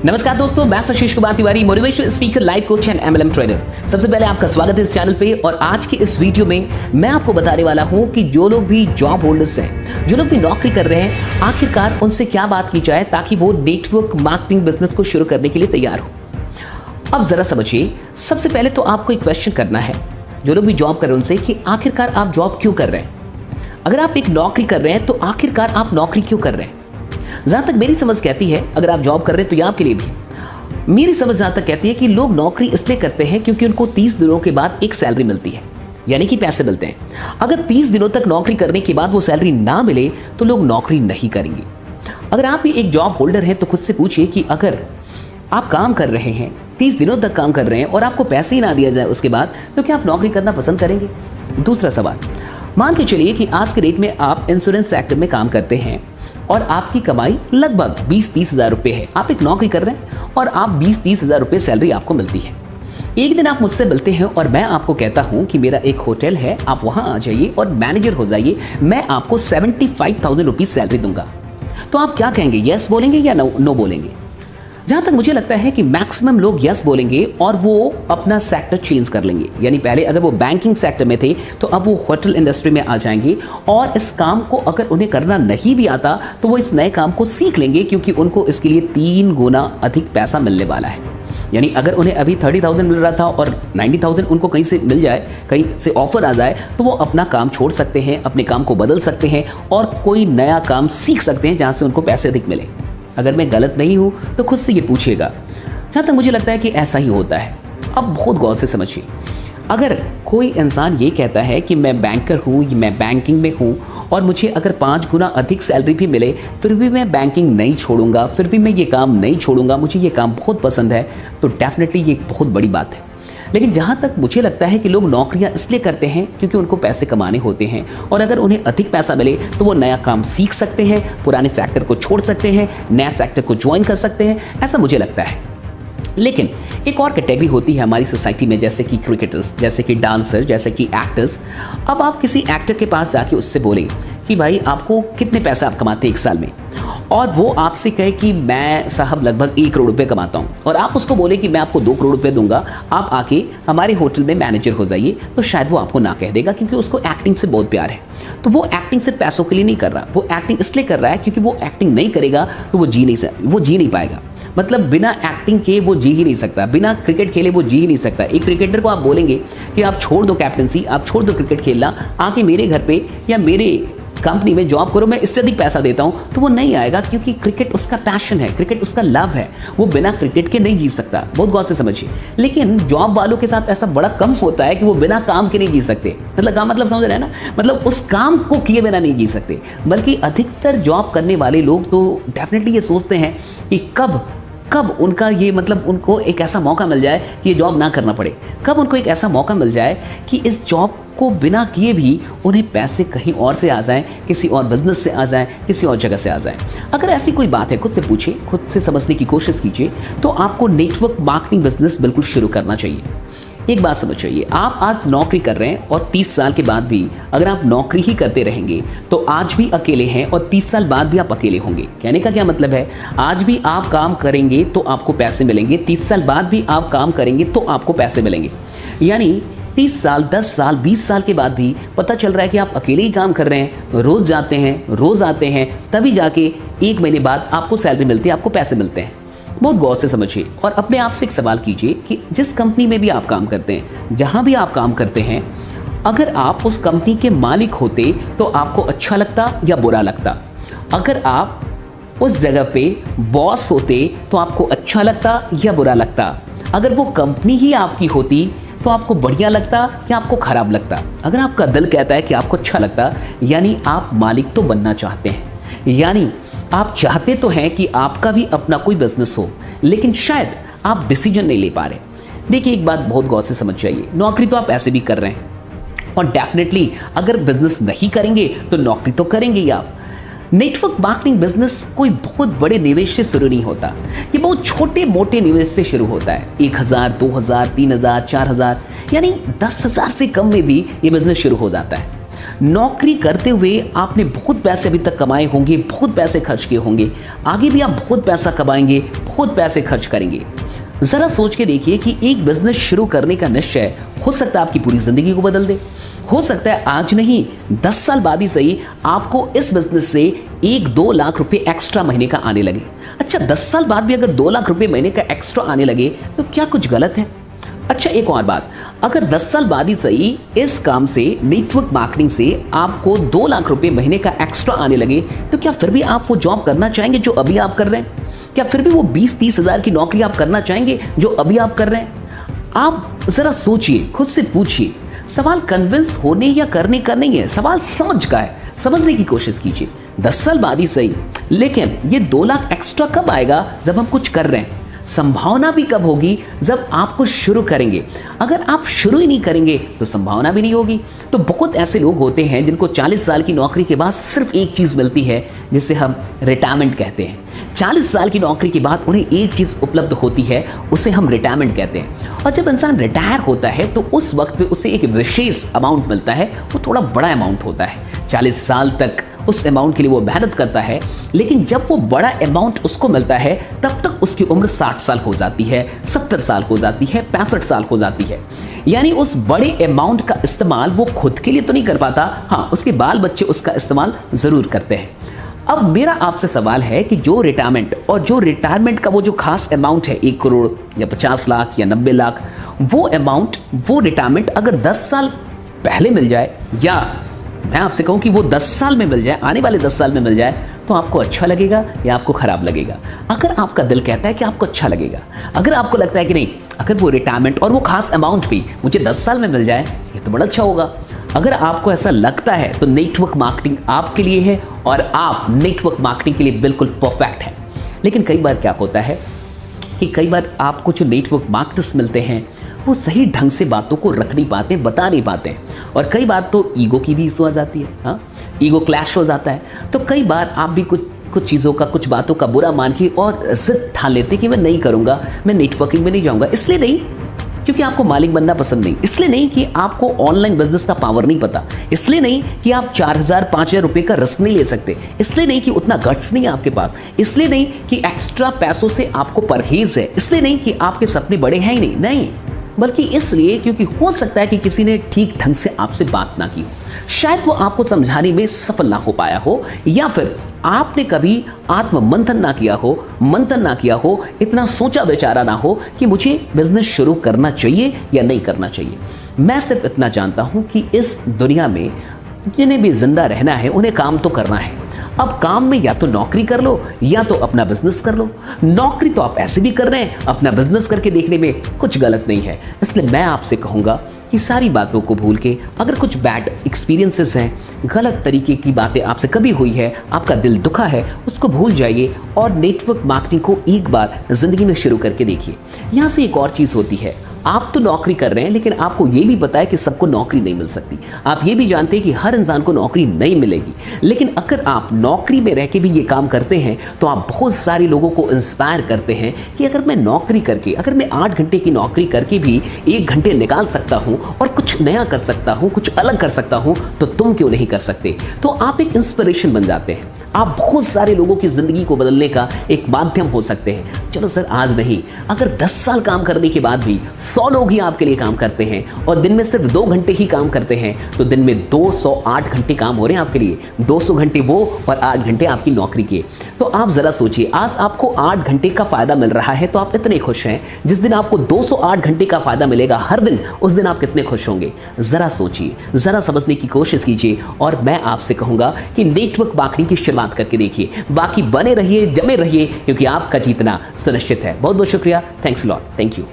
नमस्कार दोस्तों, मैं Ashish Kumar Tiwari, motivational speaker, life coach and MLM trainer. सबसे पहले आपका स्वागत है इस चैनल पे। और आज के इस वीडियो में मैं आपको बताने वाला हूं कि जो लोग भी जॉब होल्डर्स हैं, जो लोग भी नौकरी कर रहे हैं, आखिरकार उनसे क्या बात की जाए ताकि वो नेटवर्क मार्केटिंग बिजनेस को शुरू करने के लिए तैयार हो। अब जरा समझिए, सबसे पहले तो आपको एक क्वेश्चन करना है जो लोग भी जॉब कर रहे हैं उनसे कि आखिरकार आप जॉब क्यों कर रहे हैं। अगर आप एक नौकरी कर रहे हैं तो आखिरकार आप नौकरी क्यों कर रहे हैं। जहां तक मेरी समझ कहती है, अगर आप जॉब कर रहे हैं तो ये आपके लिए भी। मेरी समझ जहां तक कहती है कि लोग नौकरी इसलिए करते हैं क्योंकि उनको 30 दिनों के बाद एक सैलरी मिलती है, यानी कि पैसे मिलते हैं। अगर 30 दिनों तक नौकरी करने के बाद वो सैलरी ना मिले तो लोग नौकरी नहीं करेंगे। अगर आप भी एक जॉब होल्डर हैं तो खुद से पूछिए कि अगर आप काम कर रहे हैं, 30 दिनों तक काम कर रहे हैं और आपको पैसे ही ना दिया जाए उसके बाद, तो क्या आप नौकरी करना पसंद करेंगे। दूसरा सवाल, मान के चलिए कि आज के डेट में आप इंश्योरेंस सेक्टर में काम करते हैं और आपकी कमाई लगभग 20-30 हज़ार रुपये है। आप एक नौकरी कर रहे हैं और आप 20-30 हज़ार रुपये सैलरी आपको मिलती है। एक दिन आप मुझसे मिलते हैं और मैं आपको कहता हूं कि मेरा एक होटल है, आप वहां आ जाइए और मैनेजर हो जाइए, मैं आपको 75,000 रुपीज़ सैलरी दूंगा। तो आप क्या कहेंगे, यस बोलेंगे या नो बोलेंगे। जहां तक मुझे लगता है कि मैक्सिमम लोग यस बोलेंगे और वो अपना सेक्टर चेंज कर लेंगे। यानी पहले अगर वो बैंकिंग सेक्टर में थे तो अब वो होटल इंडस्ट्री में आ जाएंगे और इस काम को अगर उन्हें करना नहीं भी आता तो वो इस नए काम को सीख लेंगे, क्योंकि उनको इसके लिए 3 गुना अधिक पैसा मिलने वाला है। यानी अगर उन्हें अभी 30,000 मिल रहा था और 90,000 उनको कहीं से मिल जाए, कहीं से ऑफर आ जाए, तो वो अपना काम छोड़ सकते हैं, अपने काम को बदल सकते हैं और कोई नया काम सीख सकते हैं जहाँ से उनको पैसे अधिक मिले। अगर मैं गलत नहीं हूं तो खुद से ये पूछिएगा। जहाँ तक मुझे लगता है कि ऐसा ही होता है। अब बहुत गौर से समझिए, अगर कोई इंसान ये कहता है कि मैं बैंकर हूँ, मैं बैंकिंग में हूँ और मुझे अगर 5 गुना अधिक सैलरी भी मिले फिर भी मैं बैंकिंग नहीं छोड़ूंगा, फिर भी मैं ये काम नहीं छोड़ूंगा, मुझे ये काम बहुत पसंद है, तो डेफिनेटली ये एक बहुत बड़ी बात है। लेकिन जहाँ तक मुझे लगता है कि लोग नौकरियाँ इसलिए करते हैं क्योंकि उनको पैसे कमाने होते हैं और अगर उन्हें अधिक पैसा मिले तो वो नया काम सीख सकते हैं, पुराने सेक्टर को छोड़ सकते हैं, नया सेक्टर को ज्वाइन कर सकते हैं, ऐसा मुझे लगता है। लेकिन एक और कैटेगरी होती है हमारी सोसाइटी में, जैसे कि क्रिकेटर्स, जैसे कि डांसर, जैसे कि एक्टर्स। अब आप किसी एक्टर के पास जाके उससे बोलें कि भाई आपको कितने पैसे आप कमाते हैं एक साल में, और वो आपसे कहे कि मैं साहब लगभग 1 करोड़ रुपए कमाता हूँ, और आप उसको बोले कि मैं आपको 2 करोड़ रुपए दूंगा, आप आके हमारे होटल में मैनेजर हो जाइए, तो शायद वो आपको ना कह देगा, क्योंकि उसको एक्टिंग से बहुत प्यार है। तो वो एक्टिंग सिर्फ पैसों के लिए नहीं कर रहा, वो एक्टिंग इसलिए कर रहा है क्योंकि वो एक्टिंग नहीं करेगा तो वो जी नहीं पाएगा। मतलब बिना एक्टिंग के वो जी ही नहीं सकता, बिना क्रिकेट खेले वो जी ही नहीं सकता। एक क्रिकेटर को आप बोलेंगे कि आप छोड़ दो कैप्टनसी, आप छोड़ दो क्रिकेट खेलना, आके मेरे घर पे या मेरे कंपनी में जॉब करो, मैं इससे अधिक पैसा देता हूं, तो वो नहीं आएगा, क्योंकि क्रिकेट उसका पैशन है, क्रिकेट उसका लव है, वो बिना क्रिकेट के नहीं जी सकता। बहुत गौर से समझिए। लेकिन जॉब वालों के साथ ऐसा बड़ा कम होता है कि वो बिना काम के नहीं जी सकते। मतलब काम मतलब समझ रहे हैं ना, मतलब उस काम को किए बिना नहीं जी सकते। बल्कि अधिकतर जॉब करने वाले लोग तो डेफिनेटली ये सोचते हैं कि कब उनका ये मतलब उनको एक ऐसा मौका मिल जाए कि ये जॉब ना करना पड़े, कब उनको एक ऐसा मौका मिल जाए कि इस जॉब को बिना किए भी उन्हें पैसे कहीं और से आ जाएं, किसी और बिजनेस से आ जाएं, किसी और जगह से आ जाएं। अगर ऐसी कोई बात है, खुद से पूछिए, खुद से समझने की कोशिश कीजिए, तो आपको नेटवर्क मार्केटिंग बिजनेस बिल्कुल शुरू करना चाहिए। एक बात समझ चाहिए, आप आज नौकरी कर रहे हैं और 30 साल के बाद भी अगर आप नौकरी ही करते रहेंगे तो आज भी अकेले हैं और 30 साल बाद भी आप अकेले होंगे। कहने का क्या मतलब है, आज भी आप काम करेंगे तो आपको पैसे मिलेंगे, 30 साल बाद भी आप काम करेंगे तो आपको पैसे मिलेंगे। यानी 30 साल, 10 साल, 20 साल के बाद भी पता चल रहा है कि आप अकेले ही काम कर रहे हैं, रोज जाते हैं, रोज आते हैं, तभी जाके 1 महीने बाद आपको सैलरी मिलती है, आपको पैसे मिलते हैं। बहुत गौर से समझिए और अपने आप से एक सवाल कीजिए कि जिस कंपनी में भी आप काम करते हैं, जहां भी आप काम करते हैं, अगर आप उस कंपनी के मालिक होते तो आपको अच्छा लगता या बुरा लगता। अगर आप उस जगह पे बॉस होते तो आपको अच्छा लगता या बुरा लगता। अगर वो कंपनी ही आपकी होती तो आपको बढ़िया लगता या आपको खराब लगता। अगर आपका दिल कहता है कि आपको अच्छा लगता, यानी आप मालिक तो बनना चाहते हैं, यानी आप चाहते तो हैं कि आपका भी अपना कोई बिजनेस हो, लेकिन शायद आप डिसीजन नहीं ले पा रहे। देखिए, एक बात बहुत गौर से समझ जाइए, नौकरी तो आप ऐसे भी कर रहे हैं और डेफिनेटली अगर बिजनेस नहीं करेंगे तो नौकरी तो करेंगे ही आप। नेटवर्क मार्केटिंग बिजनेस कोई बहुत बड़े निवेश से शुरू नहीं होता, ये बहुत छोटे मोटे निवेश से शुरू होता है। 1,000, 2,000, 3,000, 4,000, यानी 10,000 से कम में भी ये बिजनेस शुरू हो जाता है। नौकरी करते हुए आपने बहुत पैसे अभी तक कमाए होंगे, बहुत पैसे खर्च किए होंगे, आगे भी आप बहुत पैसा कमाएंगे, बहुत पैसे खर्च करेंगे। ज़रा सोच के देखिए कि एक बिजनेस शुरू करने का निश्चय हो सकता है आपकी पूरी ज़िंदगी को बदल दे। हो सकता है आज नहीं 10 साल बाद ही सही आपको इस बिजनेस से 1-2 लाख रुपए एक्स्ट्रा महीने का आने लगे। अच्छा, 10 साल बाद भी अगर 2 लाख रुपए महीने का एक्स्ट्रा आने लगे तो क्या कुछ गलत है? अच्छा, एक और बात, अगर 10 साल बाद ही सही इस काम से, नेटवर्क मार्केटिंग से आपको 2 लाख रुपए महीने का एक्स्ट्रा आने लगे तो क्या फिर भी आप वो जॉब करना चाहेंगे जो अभी आप कर रहे हैं? क्या फिर भी वो 20-30 हज़ार की नौकरी आप करना चाहेंगे जो अभी आप कर रहे हैं? आप जरा सोचिए, खुद से पूछिए। सवाल कन्विंस होने या करने का नहीं है, सवाल समझ का है। समझने की कोशिश कीजिए। 10 साल बाद ही सही, लेकिन ये 2 लाख एक्स्ट्रा कब आएगा? जब हम कुछ कर रहे हैं। संभावना भी कब होगी? जब आप कुछ शुरू करेंगे। अगर आप शुरू ही नहीं करेंगे तो संभावना भी नहीं होगी। तो बहुत ऐसे लोग होते हैं जिनको 40 साल की नौकरी के बाद सिर्फ एक चीज़ मिलती है जिसे हम रिटायरमेंट कहते हैं। 40 साल की नौकरी के बाद उन्हें एक चीज़ उपलब्ध होती है, उसे हम रिटायरमेंट कहते हैं। और जब इंसान रिटायर होता है तो उस वक्त पे उसे एक विशेष अमाउंट मिलता है, वो थोड़ा बड़ा अमाउंट होता है। 40 साल तक उस अमाउंट के लिए वो मेहनत करता है, लेकिन जब वो बड़ा अमाउंट उसको मिलता है तब तक उसकी उम्र 60 साल हो जाती है, 70 साल हो जाती है, 65 साल हो जाती है। यानी उस बड़े अमाउंट का इस्तेमाल वो खुद के लिए तो नहीं कर पाता, हाँ उसके बाल बच्चे उसका इस्तेमाल जरूर करते हैं। अब मेरा आपसे सवाल है कि जो रिटायरमेंट का वो जो खास अमाउंट है, 1 करोड़ या 50 लाख या 90 लाख, वो अमाउंट, वो रिटायरमेंट अगर 10 साल पहले मिल जाए, या मैं आपसे कहूं कि वो 10 साल में मिल जाए, आने वाले 10 साल में मिल जाए, तो आपको अच्छा लगेगा या आपको खराब लगेगा? अगर आपका दिल कहता है कि आपको अच्छा लगेगा, अगर आपको लगता है कि नहीं, अगर वो रिटायरमेंट और वो खास अमाउंट भी मुझे 10 साल में मिल जाए, ये तो बड़ा अच्छा होगा। अगर आपको ऐसा लगता है तो नेटवर्क मार्केटिंग आपके लिए है और आप नेटवर्क मार्केटिंग के लिए बिल्कुल परफेक्ट है। लेकिन कई बार क्या होता है कि कई बार आपको जो नेटवर्क मार्केटर्स मिलते हैं वो सही ढंग से बातों को रख नहीं पाते, बता नहीं पाते, और कई बार तो ईगो की भी इशू आ जाती है। हाँ, ईगो क्लैश हो जाता है। तो कई बार आप भी कुछ चीज़ों का, कुछ बातों का बुरा मान के और जिद ठान लेते कि मैं नहीं करूँगा, मैं नेटवर्किंग में नहीं जाऊँगा। इसलिए नहीं क्योंकि आपको मालिक बनना पसंद नहीं, इसलिए नहीं कि आपको ऑनलाइन बिजनेस का पावर नहीं पता, इसलिए नहीं कि आप 4000-5000 रुपए का रिस्क नहीं ले सकते, इसलिए नहीं कि उतना गट्स नहीं है आपके पास, इसलिए नहीं कि एक्स्ट्रा पैसों से आपको परहेज है, इसलिए नहीं कि आपके सपने बड़े हैं ही नहीं, बल्कि इसलिए क्योंकि हो सकता है कि किसी ने ठीक ढंग से आपसे बात ना की हो, शायद वो आपको समझाने में सफल ना हो पाया हो, या फिर आपने कभी आत्म मंथन ना किया हो, इतना सोचा विचारा ना हो कि मुझे बिजनेस शुरू करना चाहिए या नहीं करना चाहिए। मैं सिर्फ इतना जानता हूं कि इस दुनिया में जिन्हें भी जिंदा रहना है उन्हें काम तो करना है। अब काम में या तो नौकरी कर लो या तो अपना बिजनेस कर लो। नौकरी तो आप ऐसे भी कर रहे हैं, अपना बिजनेस करके देखने में कुछ गलत नहीं है। इसलिए मैं आपसे कहूँगा कि सारी बातों को भूल के, अगर कुछ बैड एक्सपीरियंसेस हैं, गलत तरीके की बातें आपसे कभी हुई है, आपका दिल दुखा है, उसको भूल जाइए और नेटवर्क मार्केटिंग को एक बार ज़िंदगी में शुरू करके देखिए। यहाँ से एक और चीज़ होती है, आप तो नौकरी कर रहे हैं लेकिन आपको ये भी पता है कि सबको नौकरी नहीं मिल सकती। आप ये भी जानते हैं कि हर इंसान को नौकरी नहीं मिलेगी, लेकिन अगर आप नौकरी में रह के भी ये काम करते हैं तो आप बहुत सारे लोगों को इंस्पायर करते हैं कि अगर मैं नौकरी करके, अगर मैं 8 घंटे की नौकरी करके भी 1 घंटे निकाल सकता हूँ और कुछ नया कर सकता हूँ, कुछ अलग कर सकता हूँ, तो तुम क्यों नहीं कर सकते? तो आप एक इंस्पिरेशन बन जाते हैं, आप बहुत सारे लोगों की ज़िंदगी को बदलने का एक माध्यम हो सकते हैं। चलो सर आज नहीं, अगर 10 साल काम करने के बाद भी 100 लोग ही आपके लिए काम करते हैं और दिन में सिर्फ 2 घंटे ही काम करते हैं, तो दिन में 208 घंटे काम हो रहे हैं आपके लिए, 200 घंटे वो और 8 घंटे आपकी नौकरी के। तो आप ज़रा सोचिए, आज आपको 8 घंटे का फ़ायदा मिल रहा है तो आप इतने खुश हैं। जिस दिन आपको 208 घंटे का फ़ायदा मिलेगा हर दिन, उस दिन आप कितने खुश होंगे? ज़रा सोचिए, ज़रा समझने की कोशिश कीजिए। और मैं आपसे कहूँगा कि नेटवर्क मार्केटिंग की शुरुआत करके देखिए। बाकी बने रहिए, जमे रहिए, क्योंकि आपका जीतना सुनिश्चित है। बहुत बहुत शुक्रिया। Thanks lot. Thank you.